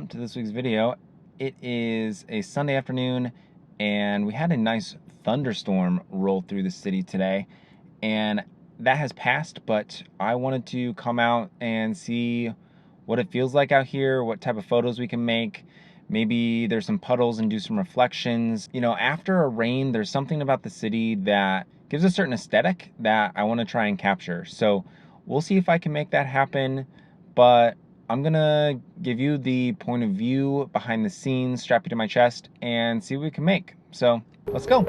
welcome to this week's video. It is a Sunday afternoon and we had a nice thunderstorm roll through the city today, and that has passed, but I wanted to come out and see what it feels like out here, what type of photos we can make. Maybe there's some puddles and do some reflections. You know, after a rain, there's something about the city that gives a certain aesthetic that I want to try and capture. So we'll see if I can make that happen, but I'm gonna give you the point of view behind the scenes, strap you to my chest, and see what we can make. So let's go.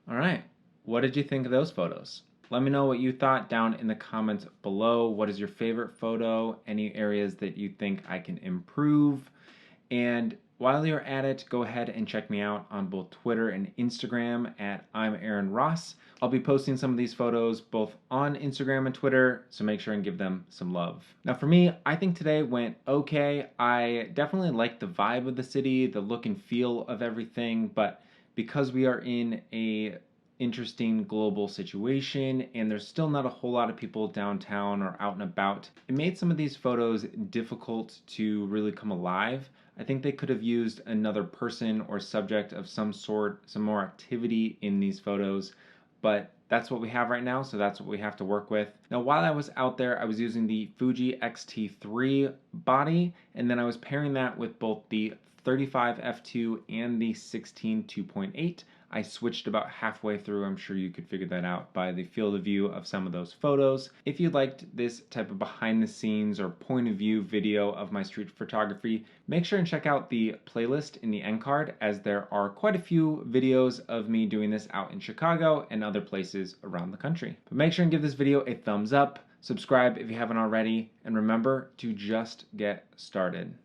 All right, what did you think of those photos? Let me know what you thought down in the comments below. What is your favorite photo? Any areas that you think I can improve? And while you're at it, go ahead and check me out on both Twitter and Instagram at I'm Aaron Ross. I'll be posting some of these photos both on Instagram and Twitter, so make sure and give them some love. Now for me, I think today went okay. I definitely like the vibe of the city, the look and feel of everything, but because we are in a interesting global situation and there's still not a whole lot of people downtown or out and about, it made some of these photos difficult to really come alive. I think they could have used another person or subject of some sort, some more activity in these photos, but that's what we have right now, so that's what we have to work with. Now, while I was out there, I was using the Fuji X-T3 body, and then I was pairing that with both the 35 f2 and the 16 2.8. I switched about halfway through. I'm sure you could figure that out by the field of view of some of those photos. If you liked this type of behind the scenes or point of view video of my street photography, make sure and check out the playlist in the end card, as there are quite a few videos of me doing this out in Chicago and other places around the country. But make sure and give this video a thumbs up, subscribe if you haven't already, and remember to just get started.